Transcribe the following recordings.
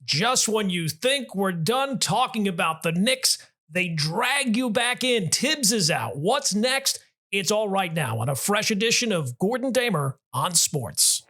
Just when you think we're done talking about the Knicks, they drag you back in. Tibbs is out. What's next? It's all right now on a fresh edition of Gordon Damer on Sports.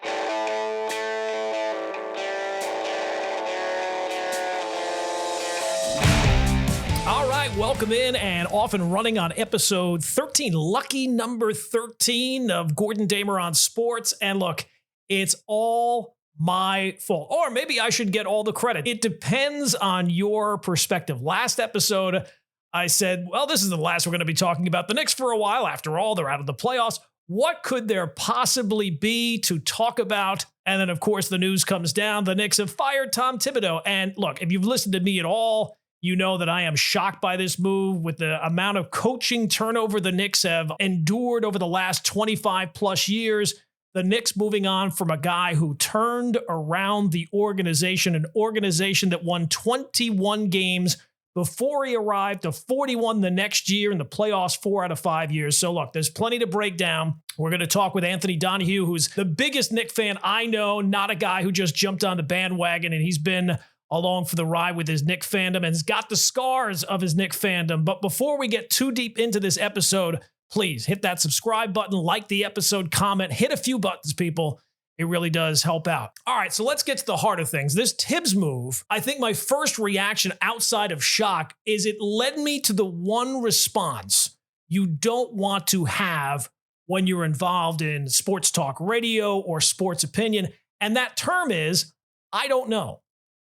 All right, welcome in and off and running on episode 13, lucky number 13 of Gordon Damer on Sports. And look, it's all my fault. Or maybe I should get all the credit. It depends on your perspective. Last episode, I said, well, this is the last we're going to be talking about the Knicks for a while. After all, they're out of the playoffs. What could there possibly be to talk about? And then, of course, the news comes down. The Knicks have fired Tom Thibodeau. And look, if you've listened to me at all, you know that I am shocked by this move with the amount of coaching turnover the Knicks have endured over the last 25 plus years. The Knicks moving on from a guy who turned around the organization, an organization that won 21 games before he arrived to 41 the next year in the playoffs 4 out of 5 years. So look, there's plenty to break down. We're going to talk with Anthony Donahue, who's the biggest Knicks fan I know, not a guy who just jumped on the bandwagon, and he's been along for the ride with his Knicks fandom and has got the scars of his Knicks fandom. But before we get too deep into this episode, please hit that subscribe button, like the episode, comment, hit a few buttons, people. It really does help out. All right, so let's get to the heart of things. This Tibbs move, I think my first reaction outside of shock is it led me to the one response you don't want to have when you're involved in sports talk radio or sports opinion. And that term is, I don't know.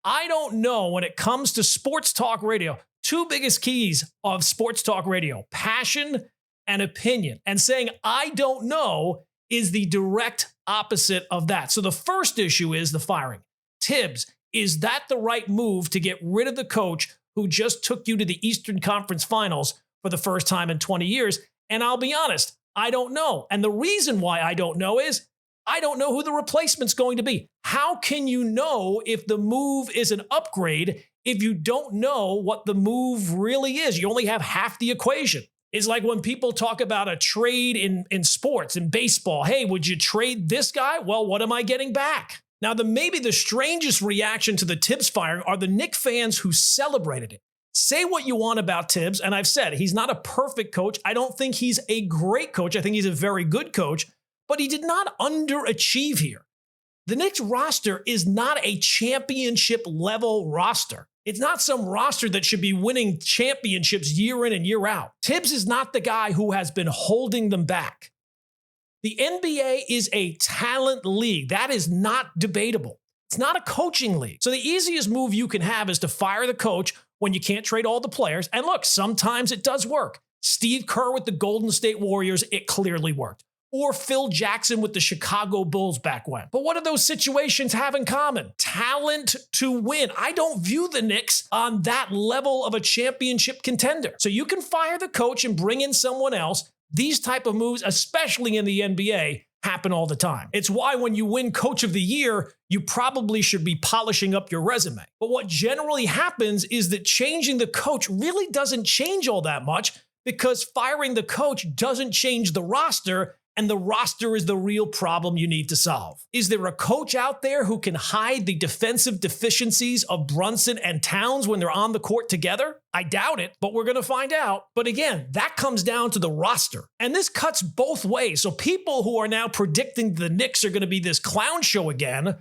I don't know when it comes to sports talk radio. Two biggest keys of sports talk radio, passion and opinion. And saying, I don't know is the direct opposite of that. So the first issue is the firing. Tibbs, is that the right move to get rid of the coach who just took you to the Eastern Conference Finals for the first time in 20 years? And I'll be honest, I don't know. And the reason why I don't know is I don't know who the replacement's going to be. How can you know if the move is an upgrade if you don't know what the move really is? You only have half the equation. It's like when people talk about a trade in sports, in baseball. Hey, would you trade this guy? Well, what am I getting back? Now, maybe the strangest reaction to the Tibbs firing are the Knicks fans who celebrated it. Say what you want about Tibbs, and I've said he's not a perfect coach. I don't think he's a great coach. I think he's a very good coach, but he did not underachieve here. The Knicks roster is not a championship level roster. It's not some roster that should be winning championships year in and year out. Tibbs is not the guy who has been holding them back. The NBA is a talent league. That is not debatable. It's not a coaching league. So the easiest move you can have is to fire the coach when you can't trade all the players. And look, sometimes it does work. Steve Kerr with the Golden State Warriors, it clearly worked. Or Phil Jackson with the Chicago Bulls back when. But what do those situations have in common? Talent to win. I don't view the Knicks on that level of a championship contender. So you can fire the coach and bring in someone else. These type of moves, especially in the NBA, happen all the time. It's why when you win Coach of the Year, you probably should be polishing up your resume. But what generally happens is that changing the coach really doesn't change all that much because firing the coach doesn't change the roster. And the roster is the real problem you need to solve. Is there a coach out there who can hide the defensive deficiencies of Brunson and Towns when they're on the court together? I doubt it, but we're going to find out. But again, that comes down to the roster. And this cuts both ways. So people who are now predicting the Knicks are going to be this clown show again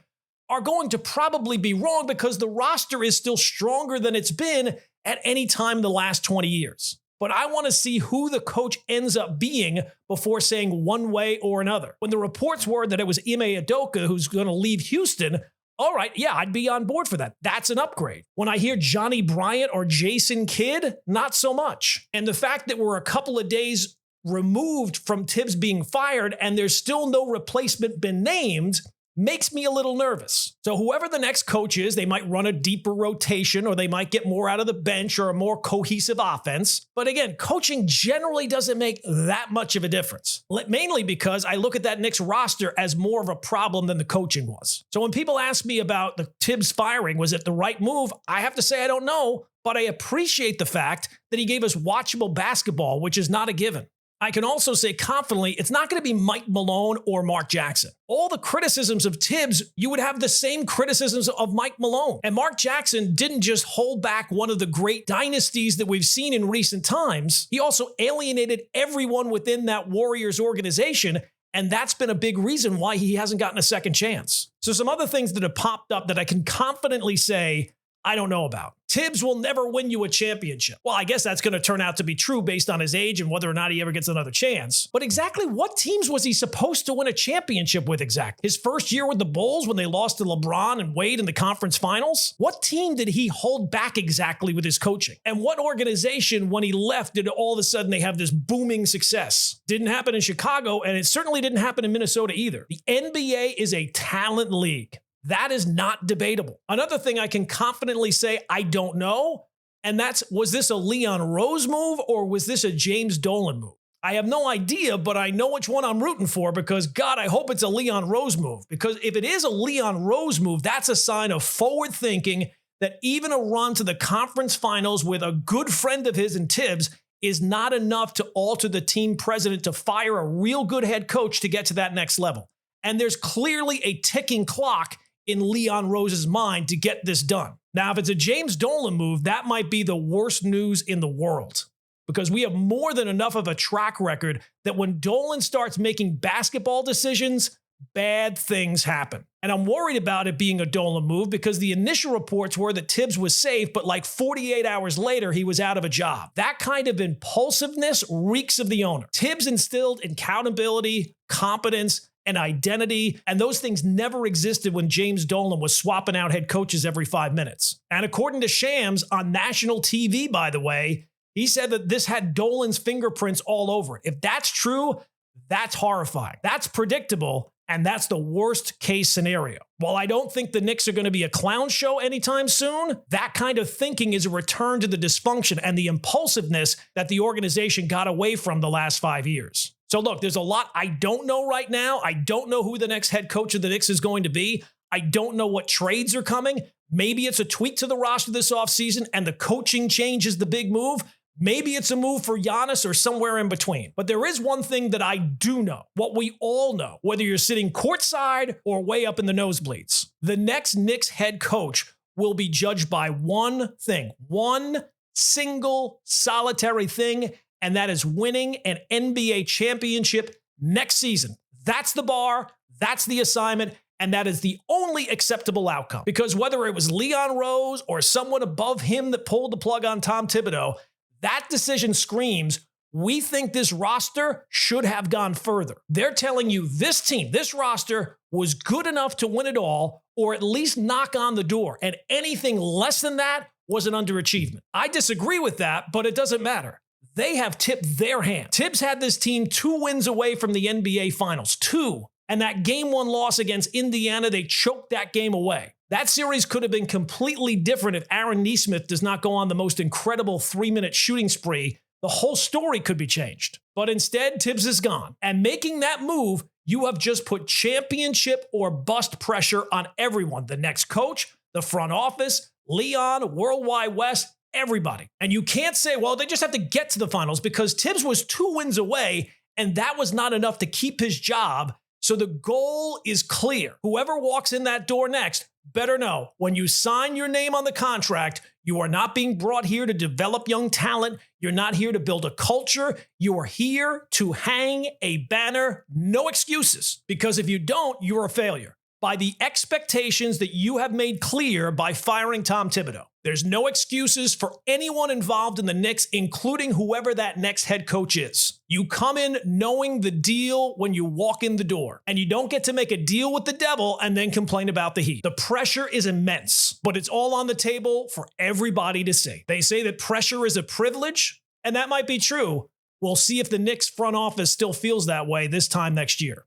are going to probably be wrong because the roster is still stronger than it's been at any time in the last 20 years. But I want to see who the coach ends up being before saying one way or another. When the reports were that it was Ime Udoka who's going to leave Houston, all right, yeah, I'd be on board for that. That's an upgrade. When I hear Johnny Bryant or Jason Kidd, not so much. And the fact that we're a couple of days removed from Tibbs being fired and there's still no replacement been named makes me a little nervous. So whoever the next coach is, they might run a deeper rotation or they might get more out of the bench or a more cohesive offense. But again, coaching generally doesn't make that much of a difference. Mainly because I look at that Knicks roster as more of a problem than the coaching was. So when people ask me about the Tibbs firing, was it the right move? I have to say I don't know, but I appreciate the fact that he gave us watchable basketball, which is not a given. I can also say confidently, it's not going to be Mike Malone or Mark Jackson. All the criticisms of Tibbs, you would have the same criticisms of Mike Malone. And Mark Jackson didn't just hold back one of the great dynasties that we've seen in recent times. He also alienated everyone within that Warriors organization. And that's been a big reason why he hasn't gotten a second chance. So some other things that have popped up that I can confidently say I don't know about. Tibbs will never win you a championship. Well, I guess that's going to turn out to be true based on his age and whether or not he ever gets another chance. But exactly what teams was he supposed to win a championship with exactly? His first year with the Bulls when they lost to LeBron and Wade in the conference finals? What team did he hold back exactly with his coaching? And what organization, when he left, did all of a sudden they have this booming success? Didn't happen in Chicago, and it certainly didn't happen in Minnesota either. The NBA is a talent league. That is not debatable. Another thing I can confidently say I don't know, and that's, was this a Leon Rose move or was this a James Dolan move? I have no idea, but I know which one I'm rooting for because, God, I hope it's a Leon Rose move. Because if it is a Leon Rose move, that's a sign of forward thinking that even a run to the conference finals with a good friend of his in Tibbs is not enough to alter the team president to fire a real good head coach to get to that next level. And there's clearly a ticking clock in Leon Rose's mind to get this done. Now, if it's a James Dolan move, that might be the worst news in the world because we have more than enough of a track record that when Dolan starts making basketball decisions, bad things happen. And I'm worried about it being a Dolan move because the initial reports were that Tibbs was safe, but like 48 hours later, he was out of a job. That kind of impulsiveness reeks of the owner. Tibbs instilled accountability, competence, and identity, and those things never existed when James Dolan was swapping out head coaches every 5 minutes. And according to Shams on national TV, by the way, he said that this had Dolan's fingerprints all over it. If that's true, that's horrifying. That's predictable, and that's the worst case scenario. While I don't think the Knicks are going to be a clown show anytime soon, that kind of thinking is a return to the dysfunction and the impulsiveness that the organization got away from the last 5 years. So look, there's a lot I don't know right now. I don't know who the next head coach of the Knicks is going to be. I don't know what trades are coming. Maybe it's a tweak to the roster this offseason and the coaching change is the big move. Maybe it's a move for Giannis or somewhere in between. But there is one thing that I do know, what we all know, whether you're sitting courtside or way up in the nosebleeds. The next Knicks head coach will be judged by one thing, one single solitary thing, and that is winning an NBA championship next season. That's the bar, that's the assignment, and that is the only acceptable outcome. Because whether it was Leon Rose or someone above him that pulled the plug on Tom Thibodeau, that decision screams, we think this roster should have gone further. They're telling you this team, this roster was good enough to win it all, or at least knock on the door. And anything less than that was an underachievement. I disagree with that, but it doesn't matter. They have tipped their hand. Tibbs had this team 2 wins away from the NBA Finals, 2. And that game 1 loss against Indiana, they choked that game away. That series could have been completely different if Aaron Nesmith does not go on the most incredible 3-minute shooting spree. The whole story could be changed. But instead, Tibbs is gone. And making that move, you have just put championship or bust pressure on everyone. The next coach, the front office, Leon, Worldwide West, everybody. And you can't say, well, they just have to get to the finals because Tibbs was 2 wins away and that was not enough to keep his job. So the goal is clear. Whoever walks in that door next better know when you sign your name on the contract, you are not being brought here to develop young talent. You're not here to build a culture. You are here to hang a banner. No excuses. Because if you don't, you're a failure. By the expectations that you have made clear by firing Tom Thibodeau. There's no excuses for anyone involved in the Knicks, including whoever that next head coach is. You come in knowing the deal when you walk in the door, and you don't get to make a deal with the devil and then complain about the heat. The pressure is immense, but it's all on the table for everybody to see. They say that pressure is a privilege, and that might be true. We'll see if the Knicks front office still feels that way this time next year.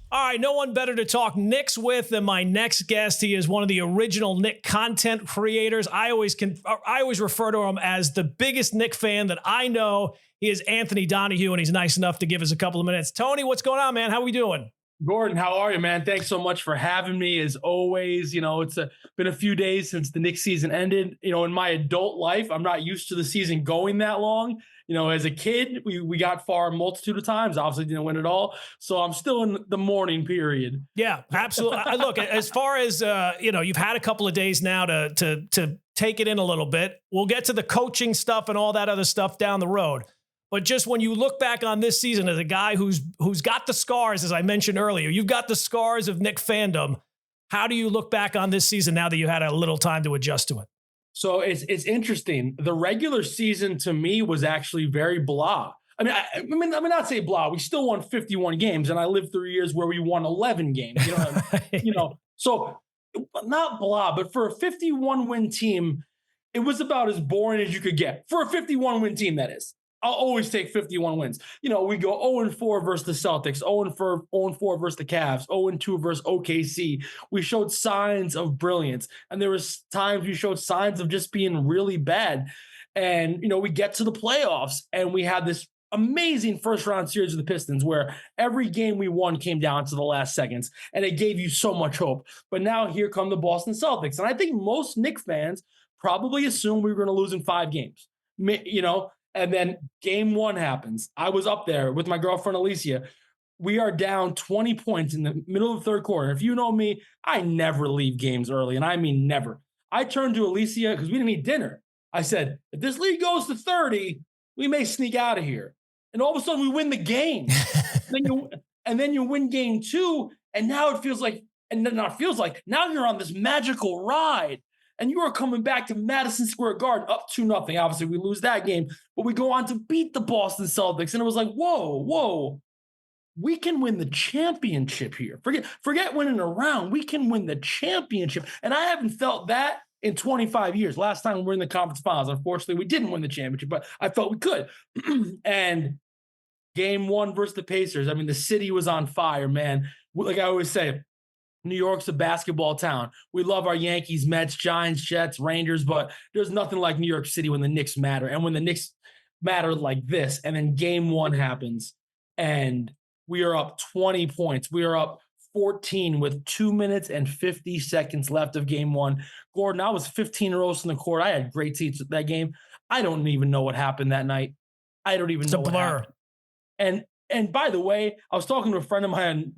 All right, no one better to talk Knicks with than my next guest. He is one of the original Knick content creators. I always refer to him as the biggest Knick fan that I know. He is Anthony Donahue, and he's nice enough to give us a couple of minutes. Tony, what's going on, man? How are we doing? Gordon, how are you, man? Thanks so much for having me. As always, it's been a few days since the Knicks season ended. In my adult life, I'm not used to the season going that long. As a kid, we got far a multitude of times. Obviously, didn't win it all, so I'm still in the mourning period. Yeah, absolutely. Look, as far as you've had a couple of days now to take it in a little bit. We'll get to the coaching stuff and all that other stuff down the road. But just when you look back on this season as a guy who's got the scars, as I mentioned earlier, you've got the scars of Knick fandom. How do you look back on this season now that you had a little time to adjust to it? So it's interesting. The regular season to me was actually very blah. I mean, not say blah. We still won 51 games, and I lived through years where we won 11 games. So not blah, but for a 51 win team, it was about as boring as you could get for a 51 win team. That is. I'll always take 51 wins. We go 0-4 versus the Celtics, 0-4 versus the Cavs, 0-2 versus OKC. We showed signs of brilliance, and there was times we showed signs of just being really bad. And, we get to the playoffs, and we had this amazing first-round series with the Pistons where every game we won came down to the last seconds, and it gave you so much hope. But now here come the Boston Celtics, and I think most Knicks fans probably assumed we were going to lose in 5 games, And then game 1 happens. I was up there with my girlfriend, Alicia. We are down 20 points in the middle of the third quarter. If you know me, I never leave games early, and I mean never. I turned to Alicia because we didn't eat dinner. I said, if this lead goes to 30, we may sneak out of here. And all of a sudden, we win the game. then you win game 2, and now it feels like, now you're on this magical ride. And you are coming back to Madison Square Garden up 2-0. Obviously, we lose that game, but we go on to beat the Boston Celtics. And it was like, whoa, we can win the championship here. Forget winning a round. We can win the championship. And I haven't felt that in 25 years. Last time we were in the conference finals. Unfortunately, we didn't win the championship, but I felt we could. And game 1 versus the Pacers, the city was on fire, man. Like I always say, New York's a basketball town. We love our Yankees, Mets, Giants, Jets, Rangers, but there's nothing like New York City when the Knicks matter. And when the Knicks matter like this, and then game 1 happens, and we are up 20 points. We are up 14 with 2 minutes and 50 seconds left of game 1. Gordon, I was 15 rows in the court. I had great seats at that game. I don't even know what happened that night. I don't even know what happened. And by the way, I was talking to a friend of mine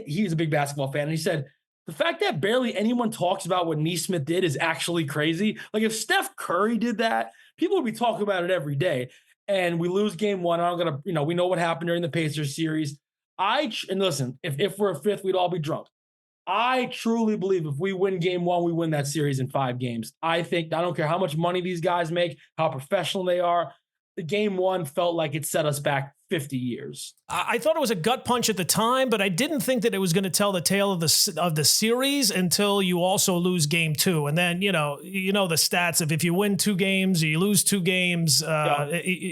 he's a big basketball fan, and he said, the fact that barely anyone talks about what Nesmith did is actually crazy. Like if Steph Curry did that, people would be talking about it every day. And we lose game 1. We know what happened during the Pacers series. And listen, if we're a 5th, we'd all be drunk. I truly believe if we win game 1, we win that series in 5 games. I don't care how much money these guys make, how professional they are. The game 1 felt like it set us back 50 years. I thought it was a gut punch at the time, but I didn't think that it was going to tell the tale of the series until you also lose game 2. And then, the stats of if you win 2 games or you lose 2 games,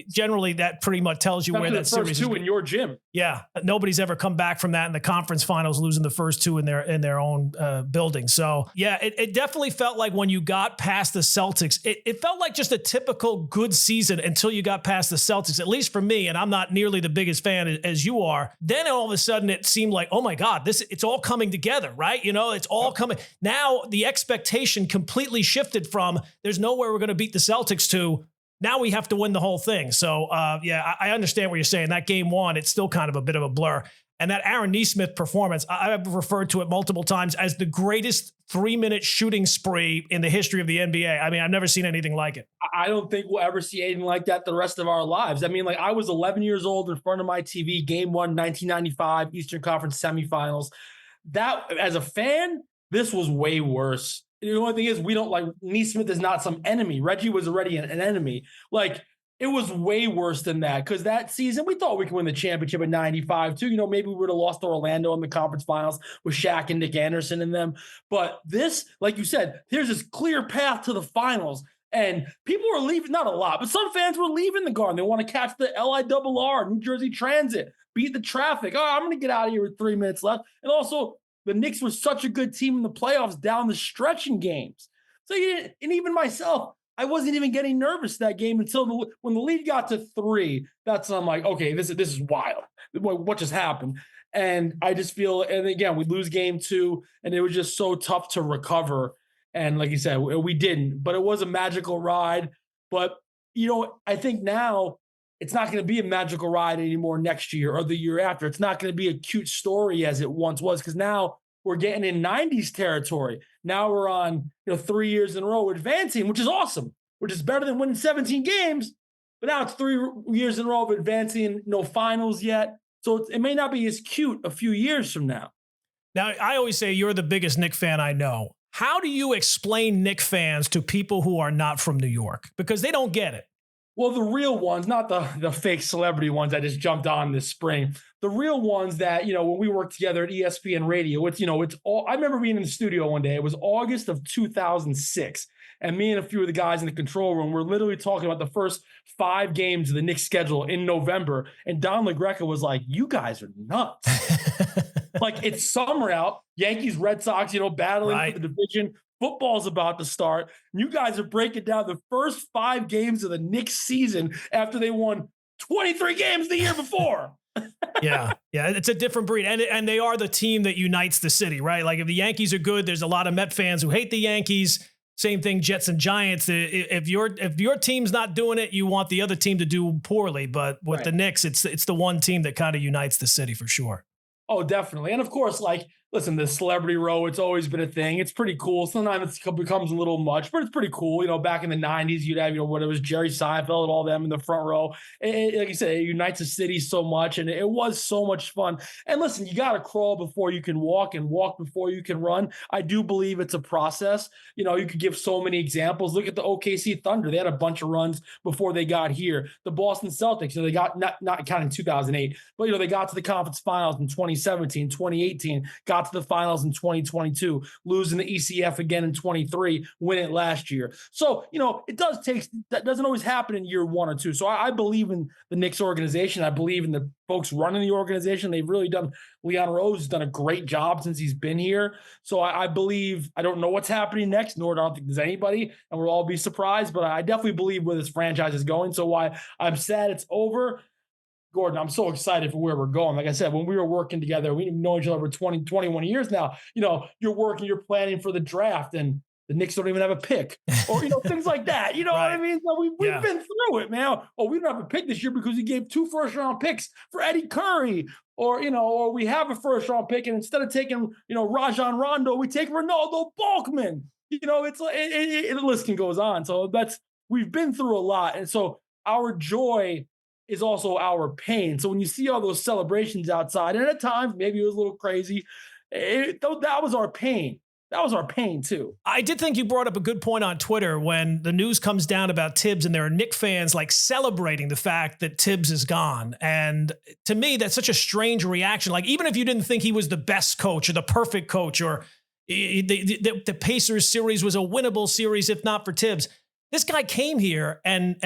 generally that pretty much tells you where that series is. First 2 in your gym. Yeah. Nobody's ever come back from that in the conference finals, losing the first 2 in their own building. So yeah, it definitely felt like when you got past the Celtics, it felt like just a typical good season until you got past the Celtics, at least for me. And I'm not nearly the biggest fan as you are. Then all of a sudden it seemed like, oh my God, it's all coming together, right? It's all coming. Now the expectation completely shifted from there's nowhere we're going to beat the Celtics to now we have to win the whole thing. So I understand what you're saying. That game 1, it's still kind of a bit of a blur. And that Aaron Nesmith performance, I've referred to it multiple times as the greatest 3-minute shooting spree in the history of the NBA. I've never seen anything like it. I don't think we'll ever see anything like that the rest of our lives. I was 11 years old in front of my TV, game 1, 1995, Eastern Conference semifinals. That, as a fan, this was way worse. The only thing is, we don't like Nesmith is not some enemy. Reggie was already an enemy. It was way worse than that because that season we thought we could win the championship in 95 too. Maybe we would have lost to Orlando in the conference finals with Shaq and Nick Anderson in them. But this, like you said, there's this clear path to the finals. And people were leaving, not a lot, but some fans were leaving the Garden. They want to catch the LIRR, New Jersey Transit, beat the traffic. Oh, I'm going to get out of here with 3 minutes left. And also, the Knicks were such a good team in the playoffs down the stretch in games. So, and even myself, I wasn't even getting nervous that game until when the lead got to 3. That's when I'm like, okay, this is wild. What just happened? And I just feel, and again, we lose game 2, and it was just so tough to recover. And like you said, we didn't, but it was a magical ride. But, I think now it's not going to be a magical ride anymore next year or the year after. It's not going to be a cute story as it once was, because now we're getting in 90s territory. Now we're on, 3 years in a row advancing, which is awesome, which is better than winning 17 games. But now it's 3 years in a row of advancing, no finals yet. So it may not be as cute a few years from now. Now, I always say you're the biggest Knicks fan I know. How do you explain Knicks fans to people who are not from New York? Because they don't get it. Well, the real ones, not the fake celebrity ones I just jumped on this spring. The real ones that, when we worked together at ESPN Radio, it's all, I remember being in the studio one day. It was August of 2006. And me and a few of the guys in the control room were literally talking about the first 5 games of the Knicks schedule in November. And Don LaGreca was like, "You guys are nuts." Like, it's summer out, Yankees, Red Sox, battling for the division. Football's about to start. And you guys are breaking down the first 5 games of the Knicks season after they won 23 games the year before. Yeah, it's a different breed, and they are the team that unites the city, right? Like, if the Yankees are good, there's a lot of Met fans who hate the Yankees. Same thing, Jets and Giants. If your team's not doing it, you want the other team to do poorly. But with the Knicks, it's the one team that kind of unites the city for sure. Oh, definitely. And of course, listen, the celebrity row, it's always been a thing. It's pretty cool. Sometimes it becomes a little much, but it's pretty cool. Back in the 90s, you'd have, what it was, Jerry Seinfeld and all them in the front row. Like you said, it unites the city so much, and it was so much fun. And listen, you got to crawl before you can walk and walk before you can run. I do believe it's a process. You could give so many examples. Look at the OKC Thunder. They had a bunch of runs before they got here. The Boston Celtics, they got, not counting 2008, but, they got to the conference finals in 2017, 2018, got to the finals in 2022, losing the ECF again in 23, win it last year. So, that doesn't always happen in year 1 or 2. So I believe in the Knicks organization. I believe in the folks running the organization. They've really done, Leon Rose has done a great job since he's been here. So I believe, I don't know what's happening next, nor do I think there's anybody, and we'll all be surprised, but I definitely believe where this franchise is going. So why I'm sad it's over, Gordon, I'm so excited for where we're going. Like I said, when we were working together, we've known each other for 20, 21 years now. You're working, you're planning for the draft, and the Knicks don't even have a pick, or things like that. You know what I mean? So we've been through it, man. Oh, we don't have a pick this year because we gave 2 first-round picks for Eddie Curry, or we have a first-round pick, and instead of taking Rajon Rondo, we take Ronaldo Balkman. It's like the list goes on. So we've been through a lot, and so our joy is also our pain. So when you see all those celebrations outside, and at times maybe it was a little crazy, that was our pain. That was our pain too. I did think you brought up a good point on Twitter when the news comes down about Tibbs, and there are Knicks fans celebrating the fact that Tibbs is gone. And to me, that's such a strange reaction. Like, even if you didn't think he was the best coach or the perfect coach, or the Pacers series was a winnable series if not for Tibbs, this guy came here and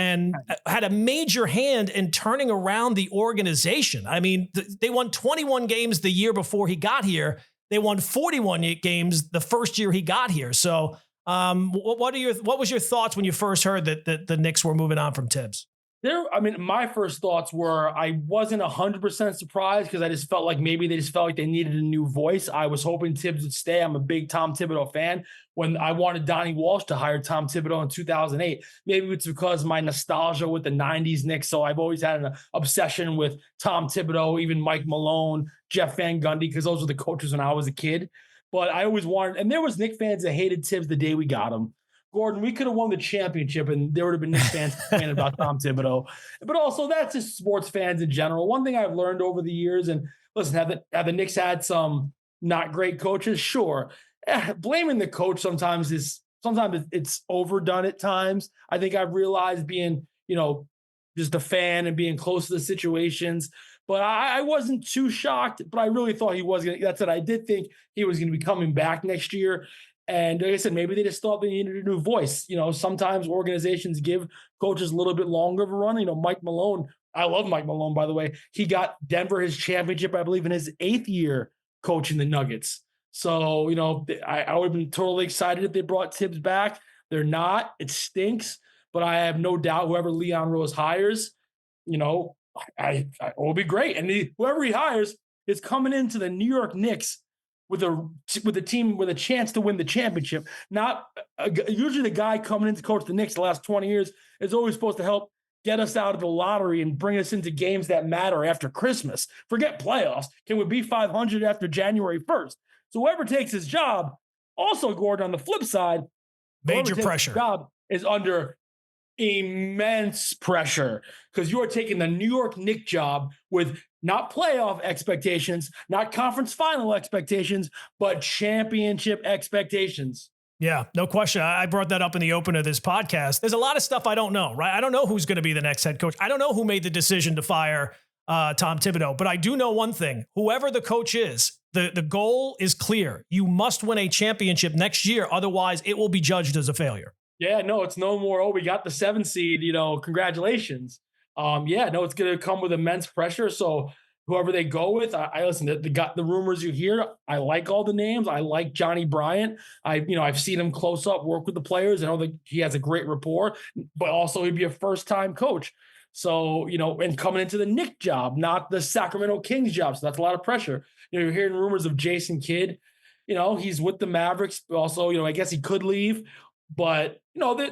had a major hand in turning around the organization. I mean, they won 21 games the year before he got here. They won 41 games the first year he got here. So what was your thoughts when you first heard that the Knicks were moving on from Tibbs? My first thoughts were, I wasn't 100% surprised, because I just felt like maybe they just felt like they needed a new voice. I was hoping Tibbs would stay. I'm a big Tom Thibodeau fan. When I wanted Donnie Walsh to hire Tom Thibodeau in 2008, maybe it's because of my nostalgia with the 90s Knicks. So I've always had an obsession with Tom Thibodeau, even Mike Malone, Jeff Van Gundy, because those were the coaches when I was a kid. But I always wanted, and there was Knicks fans that hated Tibbs the day we got him. Gordon, we could have won the championship, and there would have been Knicks fans complaining about Tom Thibodeau. But also, that's just sports fans in general. One thing I've learned over the years, and listen, have the Knicks had some not great coaches? Sure. Blaming the coach sometimes it's overdone at times. I think I've realized, being, just a fan and being close to the situations. But I wasn't too shocked, but I really thought he was going to. That's it. I did think he was going to be coming back next year. And like I said, maybe they just thought they needed a new voice. Sometimes organizations give coaches a little bit longer of a run. Mike Malone, I love Mike Malone, by the way. He got Denver his championship, I believe, in his 8th year coaching the Nuggets. So, I would have been totally excited if they brought Tibbs back. They're not. It stinks. But I have no doubt whoever Leon Rose hires, it will be great. And whoever he hires, is coming into the New York Knicks with a team with a chance to win the championship. Not usually the guy coming in to coach the Knicks the last 20 years is always supposed to help get us out of the lottery and bring us into games that matter after Christmas. Forget playoffs. Can we be 500 after January 1st? So whoever takes his job, also Gordon, on the flip side, major pressure. Job is under immense pressure because you are taking the New York Knicks job with not playoff expectations, not conference final expectations, but championship expectations. Yeah, no question. I brought that up in the open of this podcast. There's a lot of stuff I don't know, right? I don't know who's going to be the next head coach. I don't know who made the decision to fire Tom Thibodeau, but I do know one thing. Whoever the coach is, the goal is clear. You must win a championship next year. Otherwise, it will be judged as a failure. Yeah, no, it's no more, we got the 7 seed, congratulations. It's going to come with immense pressure. So whoever they go with, I listen to the rumors you hear. I like all the names. I like Johnny Bryant. I've seen him close up, work with the players. I know that he has a great rapport, but also he'd be a first-time coach. So, and coming into the Knicks job, not the Sacramento Kings job. So that's a lot of pressure. You're hearing rumors of Jason Kidd. He's with the Mavericks. Also, I guess he could leave. But,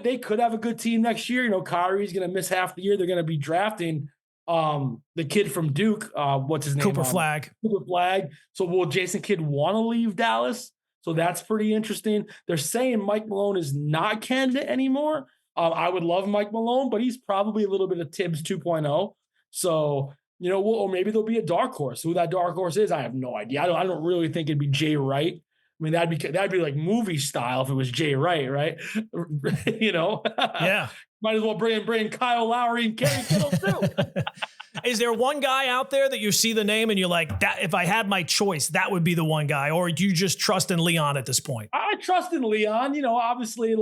they could have a good team next year. Kyrie's going to miss half the year. They're going to be drafting the kid from Duke. What's his name? Cooper Flagg. So will Jason Kidd want to leave Dallas? So that's pretty interesting. They're saying Mike Malone is not candidate anymore. I would love Mike Malone, but he's probably a little bit of Tibbs 2.0. So, or maybe there'll be a dark horse. Who that dark horse is, I have no idea. I don't really think it'd be Jay Wright. I mean, that'd be like movie style if it was Jay Wright, right? Yeah. Might as well bring Kyle Lowry and Kerry Kittle too. Is there one guy out there that you see the name and you're like, that if I had my choice, that would be the one guy? Or do you just trust in Leon at this point? I trust in Leon. Obviously,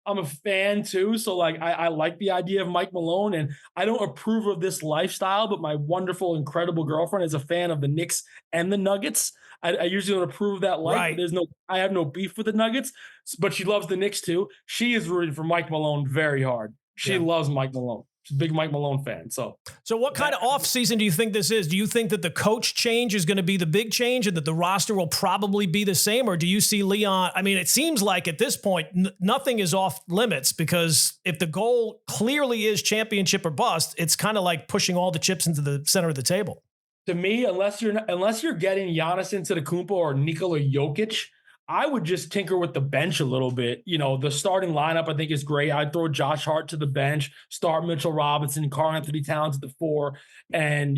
I'm a fan too. So I like the idea of Mike Malone, and I don't approve of this lifestyle, but my wonderful, incredible girlfriend is a fan of the Knicks and the Nuggets. I usually don't approve of that life. Right. I have no beef with the Nuggets, but she loves the Knicks too. She is rooting for Mike Malone very hard. She loves Mike Malone. She's a big Mike Malone fan. So what kind of offseason do you think this is? Do you think that the coach change is going to be the big change and that the roster will probably be the same? Or do you see Leon? I mean, it seems like at this point, nothing is off limits, because if the goal clearly is championship or bust, it's kind of like pushing all the chips into the center of the table. To me, unless you're getting Giannis Antetokounmpo or Nikola Jokic, I would just tinker with the bench a little bit. The starting lineup, I think, is great. I'd throw Josh Hart to the bench, start Mitchell Robinson, Karl-Anthony Towns at the 4, and,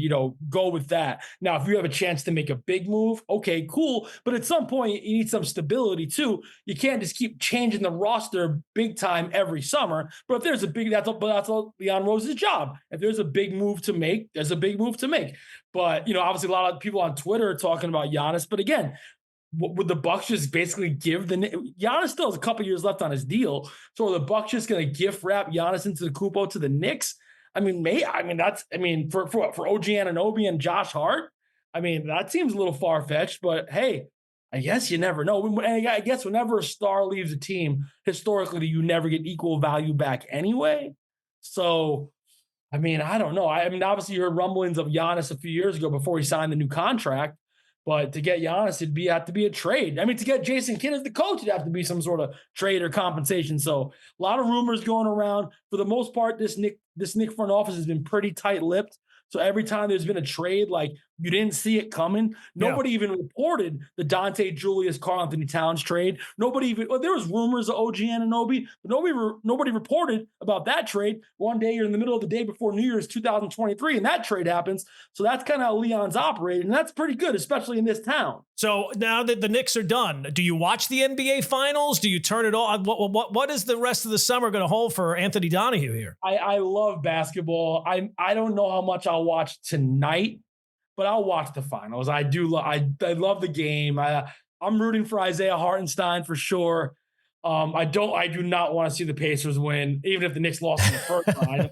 go with that. Now, if you have a chance to make a big move, okay, cool. But at some point, you need some stability too. You can't just keep changing the roster big time every summer. But if there's that's all Leon Rose's job. If there's a big move to make, there's a big move to make. But, obviously a lot of people on Twitter are talking about Giannis. But again, would the Bucks just basically give Giannis still has a couple years left on his deal? So are the Bucks just going to gift wrap Giannis Antetokounmpo to the Knicks? For OG Anunoby and Josh Hart, that seems a little far fetched. But hey, I guess you never know. And I guess whenever a star leaves a team, historically, you never get equal value back anyway. So, I don't know. Obviously, you heard rumblings of Giannis a few years ago before he signed the new contract. But to get Giannis, it'd have to be a trade. To get Jason Kidd as the coach, it'd have to be some sort of trade or compensation. So a lot of rumors going around. For the most part, this Knicks front office has been pretty tight-lipped. So every time there's been a trade, you didn't see it coming. Nobody even reported the Dante Julius Karl-Anthony Towns trade. There was rumors of OG Anunoby, but nobody reported about that trade. One day you're in the middle of the day before New Year's 2023, and that trade happens. So that's kind of how Leon's operating, and that's pretty good, especially in this town. So now that the Knicks are done, do you watch the NBA Finals? Do you turn it on? What is the rest of the summer going to hold for Anthony Donahue here? I love basketball. I don't know how much I'll watch tonight, but I'll watch the finals. I do. I love the game. I'm rooting for Isaiah Hartenstein for sure. I do not want to see the Pacers win, even if the Knicks lost in the first round.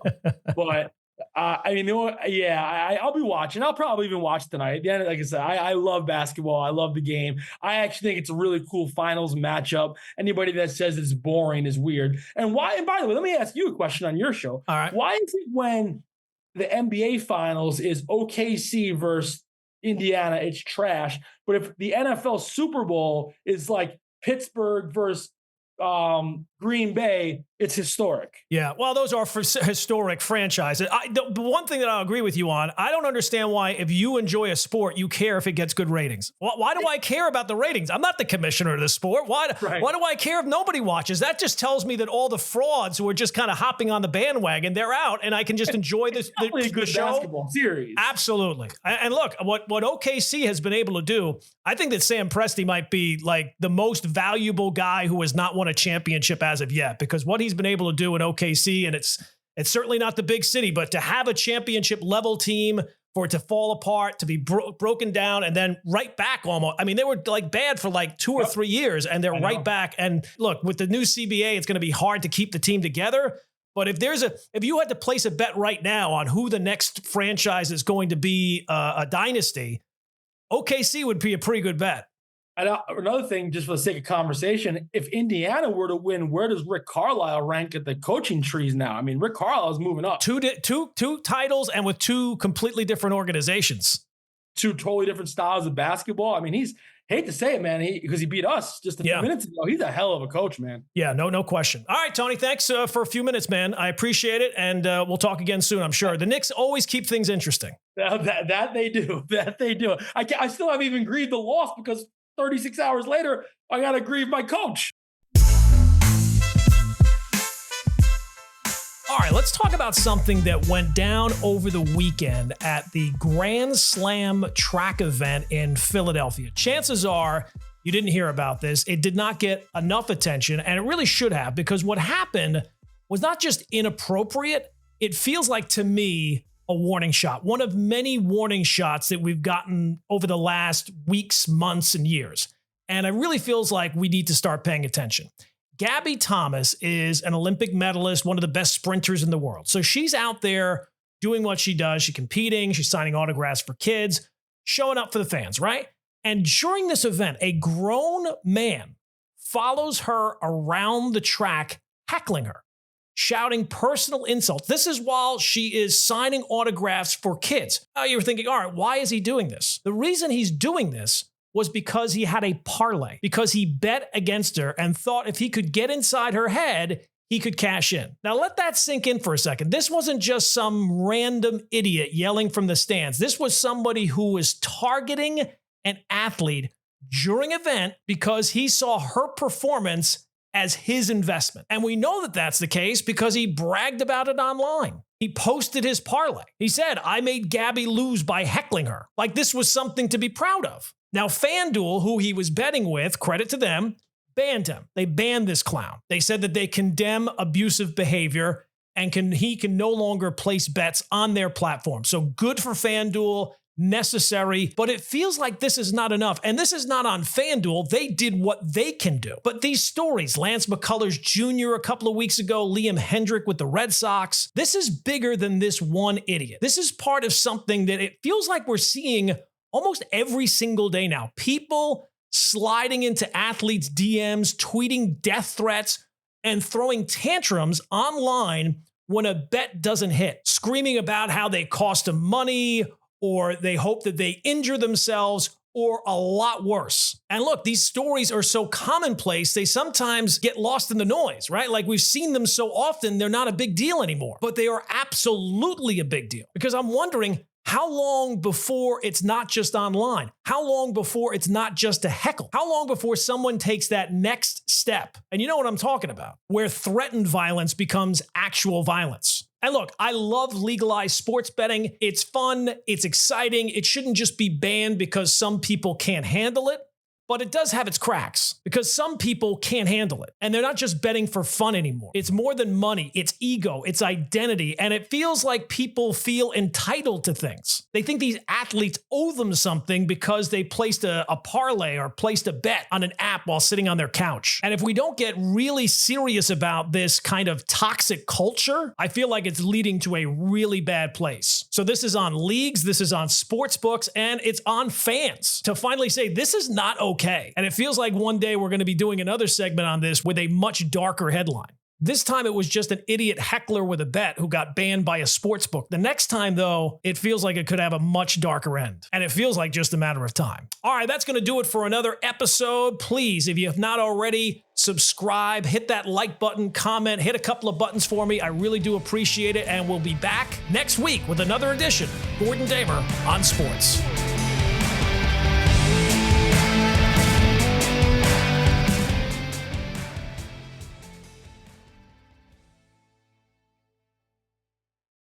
But I'll be watching. I'll probably even watch tonight. At the end, like I said, I love basketball. I love the game. I actually think it's a really cool finals matchup. Anybody that says it's boring is weird. And why? And by the way, let me ask you a question on your show. All right. Why is it when the NBA Finals is OKC versus Indiana, it's trash. But if the NFL Super Bowl is like Pittsburgh versus Green Bay, it's historic. Yeah, well, those are for historic franchises. The one thing that I'll agree with you on, I don't understand why, if you enjoy a sport, you care if it gets good ratings. Why do I care about the ratings? I'm not the commissioner of the sport. Why do I care if nobody watches? That just tells me that all the frauds who are just kind of hopping on the bandwagon, they're out, and I can just enjoy the good show. Basketball series. Absolutely. And look, what OKC has been able to do, I think that Sam Presti might be like the most valuable guy who has not won a championship as of yet, because what he's been able to do in OKC, and it's certainly not the big city, but to have a championship level team, for it to fall apart, to be broken down, and then right back almost. I mean, they were like bad for like 2 or 3 years, and they're right back. And look, with the new CBA, it's going to be hard to keep the team together. But if you had to place a bet right now on who the next franchise is going to be a dynasty, OKC would be a pretty good bet. And another thing, just for the sake of conversation, if Indiana were to win, where does Rick Carlisle rank at the coaching trees now? I mean, Rick Carlisle is moving up. Two titles, and with 2 completely different organizations. 2 totally different styles of basketball. I mean, hate to say it, man, because he beat us just a few minutes ago. He's a hell of a coach, man. Yeah, no question. All right, Tony, thanks for a few minutes, man. I appreciate it, and we'll talk again soon, I'm sure. The Knicks always keep things interesting. That they do. That they do. I still haven't even grieved the loss because 36 hours later, I got to grieve my coach. All right, let's talk about something that went down over the weekend at the Grand Slam track event in Philadelphia. Chances are you didn't hear about this. It did not get enough attention, and it really should have, because what happened was not just inappropriate. It feels like, to me, a warning shot, one of many warning shots that we've gotten over the last weeks, months, and years. And it really feels like we need to start paying attention. Gabby Thomas is an Olympic medalist, one of the best sprinters in the world. So she's out there doing what she does. She's competing. She's signing autographs for kids, showing up for the fans, right? And during this event, a grown man follows her around the track, heckling her, shouting personal insults. This is while she is signing autographs for kids. Now you're thinking, all right, why is he doing this? The reason he's doing this was because he had a parlay, because he bet against her and thought if he could get inside her head, he could cash in. Now let that sink in for a second. This wasn't just some random idiot yelling from the stands. This was somebody who was targeting an athlete during an event because he saw her performance as his investment. And we know that that's the case because he bragged about it online. He posted his parlay. He said, I made Gabby lose by heckling her. Like this was something to be proud of. Now, FanDuel, who he was betting with, credit to them, banned him. They banned this clown. They said that they condemn abusive behavior and he can no longer place bets on their platform. So good for FanDuel. Necessary, but it feels like this is not enough. And this is not on FanDuel. They did what they can do. But these stories, Lance McCullers Jr. a couple of weeks ago, Liam Hendrick with the Red Sox, this is bigger than this one idiot. This is part of something that it feels like we're seeing almost every single day now. People sliding into athletes' DMs, tweeting death threats, and throwing tantrums online when a bet doesn't hit, screaming about how they cost them money, or they hope that they injure themselves, or a lot worse. And look, these stories are so commonplace, they sometimes get lost in the noise, right? Like we've seen them so often, they're not a big deal anymore. But they are absolutely a big deal. Because I'm wondering, how long before it's not just online? How long before it's not just a heckle? How long before someone takes that next step? And you know what I'm talking about, where threatened violence becomes actual violence. And look, I love legalized sports betting. It's fun. It's exciting. It shouldn't just be banned because some people can't handle it. But it does have its cracks because some people can't handle it. And they're not just betting for fun anymore. It's more than money. It's ego. It's identity. And it feels like people feel entitled to things. They think these athletes owe them something because they placed a parlay or placed a bet on an app while sitting on their couch. And if we don't get really serious about this kind of toxic culture, I feel like it's leading to a really bad place. So this is on leagues, this is on sports books, and it's on fans to finally say this is not okay. And it feels like one day we're going to be doing another segment on this with a much darker headline. This time it was just an idiot heckler with a bet who got banned by a sports book. The next time, though, it feels like it could have a much darker end. And it feels like just a matter of time. All right, that's going to do it for another episode. Please, if you have not already, subscribe, hit that like button, comment, hit a couple of buttons for me. I really do appreciate it. And we'll be back next week with another edition of Gordon Damer on Sports.